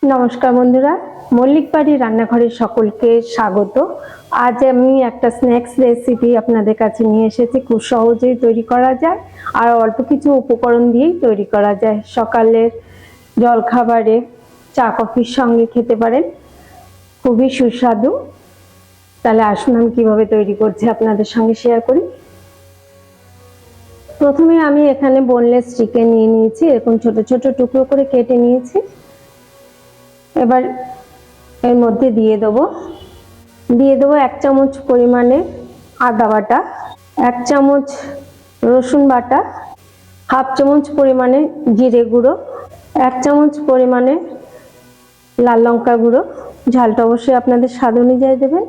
নমস্কার বন্ধুরা, মল্লিক বাড়ি রান্নাঘরে সকলকে স্বাগত। আজ আমি একটা স্ন্যাক্স রেসিপি আপনাদের কাছে নিয়ে এসেছি। খুব সহজেই তৈরি করা যায় আর অল্প কিছু উপকরণ দিয়েই তৈরি করা যায়। সকালের জলখাবারে চা কফির সঙ্গে খেতে পারেন, খুবই সুস্বাদু। তাহলে আসুন আমি কিভাবে তৈরি করছি আপনাদের সঙ্গে শেয়ার করি। প্রথমে আমি এখানে বোনলেস চিকেন নিয়ে নিয়েছি, এরকম ছোট ছোট টুকরো করে কেটে নিয়েছি। এবার এর মধ্যে দিয়ে দেবো 1 চামচ পরিমাণে আদা বাটা, 1 চামচ রসুন বাটা, হাফ চামচ পরিমাণে জিরে গুঁড়ো, 1 চামচ পরিমাণে লাল লঙ্কা গুঁড়ো, ঝালটা অবশ্যই আপনাদের স্বাদ অনুযায়ী দেবেন।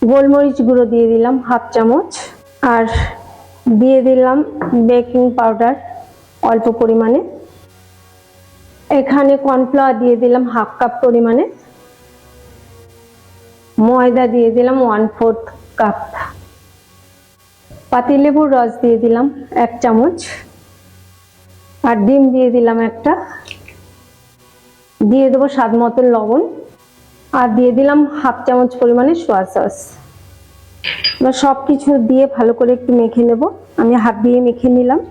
গোলমরিচ গুঁড়ো দিয়ে দিলাম হাফ চামচ, আর দিয়ে দিলাম বেকিং পাউডার অল্প পরিমাণে। এখানে কর্নফ্লাওয়ার দিয়ে দিলাম হাফ কাপ পরিমাণে, ময়দা দিয়ে দিলাম 1/4 কাপ, পাতিলেবুর রস দিয়ে দিলাম 1 চামচ, আর ডিম দিয়ে দিলাম একটা। দিয়ে দেবো স্বাদ মতো লবণ, আর দিয়ে দিলাম হাফ চামচ পরিমাণে সোয়া সস। এবার সব কিছু দিয়ে ভালো করে একটু মেখে নেব। আমি হাত দিয়ে মেখে নিলাম।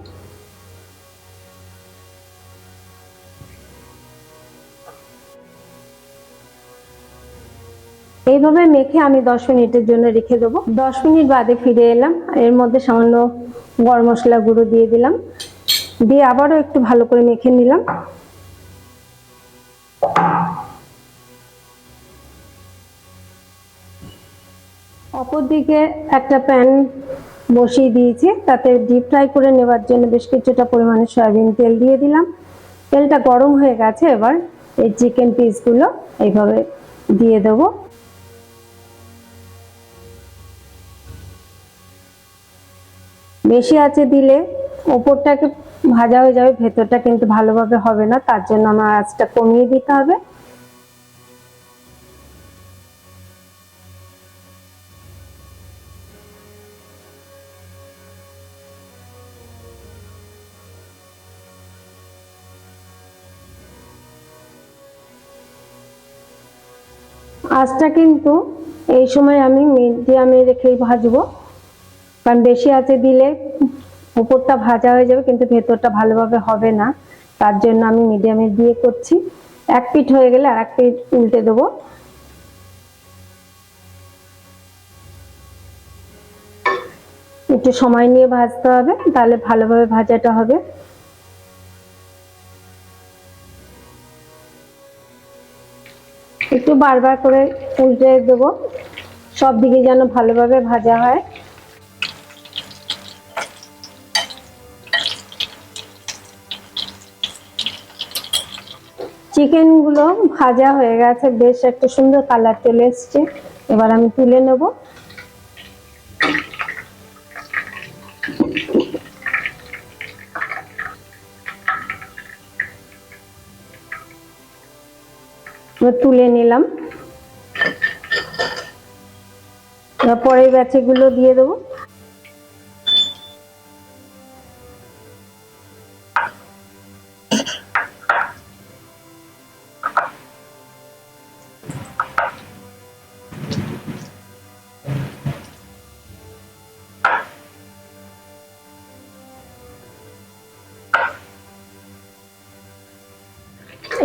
এইভাবে মেখে আমি 10 মিনিটের জন্য রেখে দেবো। 10 মিনিট বাদে ফিরে এলাম। এর মধ্যে সামান্য গরম মশলা গুঁড়ো দিয়ে দিলাম, দিয়ে আবারও একটু ভালো করে মেখে নিলাম। অপরদিকে একটা প্যান বসিয়ে দিয়েছি, তাতে ডিপ ফ্রাই করে নেওয়ার জন্য বেশ কিছুটা পরিমাণে সয়াবিন তেল দিয়ে দিলাম। তেলটা গরম হয়ে গেছে, এবার এই চিকেন পিসগুলো এইভাবে দিয়ে দেবো। বেশি আঁচে দিলে ওপরটাকে ভাজা হয়ে যাবে, ভেতরটা কিন্তু ভালোভাবে হবে না, তার জন্য আমার আঁচটা কমিয়ে দিতে হবে। আঁচটা কিন্তু এই সময় আমি মিডিয়ামে রেখেই ভাজবো, কারণ বেশি আঁচে দিলে উপরটা ভাজা হয়ে যাবে কিন্তু ভেতরটা ভালোভাবে হবে না, তার জন্য আমি মিডিয়ামে দিয়ে করছি। এক পিঠ হয়ে গেলে আর এক পিঠ উল্টে দেবো। একটু সময় নিয়ে ভাজতে হবে, তাহলে ভালোভাবে ভাজাটা হবে। একটু বারবার করে উল্টে দেবো, সব দিকে যেন ভালোভাবে ভাজা হয়। চিকেন গুলো ভাজা হয়ে গেছে, বেশ একটা সুন্দর কালার চলে এসছে। এবার আমি তুলে নেব। তুলে নিলাম। পরের ব্যাচগুলো দিয়ে দেবো।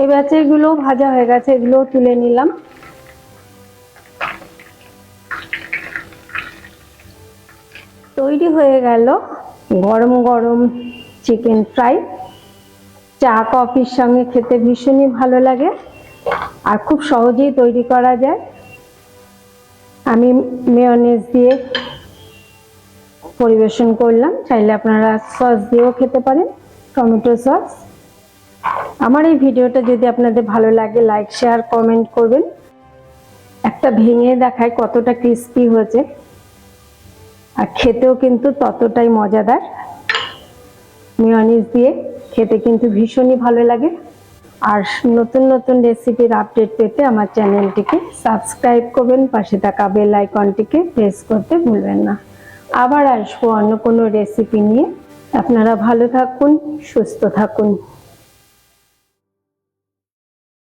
এই ব্যাচগুলো ভাজা হয়ে গেছে, এগুলো তুলে নিলাম। তৈরি হয়ে গেল গরম গরম চিকেন ফ্রাই। চা কফির সঙ্গে খেতে ভীষণই ভালো লাগে আর খুব সহজেই তৈরি করা যায়। আমি মেয়োনেজ দিয়ে পরিবেশন করলাম, চাইলে আপনারা সস দিয়েও খেতে পারেন, টমেটো সস। আমার এই ভিডিওটা যদি আপনাদের ভালো লাগে লাইক শেয়ার কমেন্ট করবেন। একটা ভেঙে দেখায় কতটা ক্রিস্পি হয়েছে, আর খেতেও কিন্তু ততটাই মজাদার। মেয়োনিজ দিয়ে খেতে কিন্তু ভীষণই ভালো লাগে। আর নতুন নতুন রেসিপির আপডেট পেতে আমার চ্যানেলটিকে সাবস্ক্রাইব করবেন, পাশে থাকা বেল আইকনটিকে প্রেস করতে ভুলবেন না। আবার আসবো অন্য কোনো রেসিপি নিয়ে। আপনারা ভালো থাকুন, সুস্থ থাকুন।